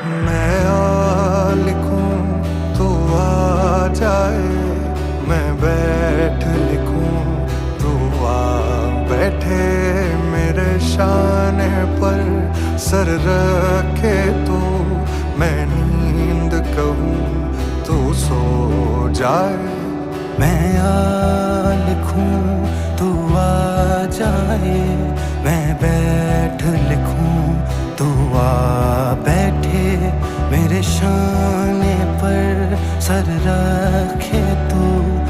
मैं आ लिखूं तू आ जाए, मैं बैठ लिखूं तू आ बैठे, मेरे शाने पर सर रखे तू, मैं नींद कहूं तू सो जाए। मैं आ लिखूं तू आ जाए, मैं बैठ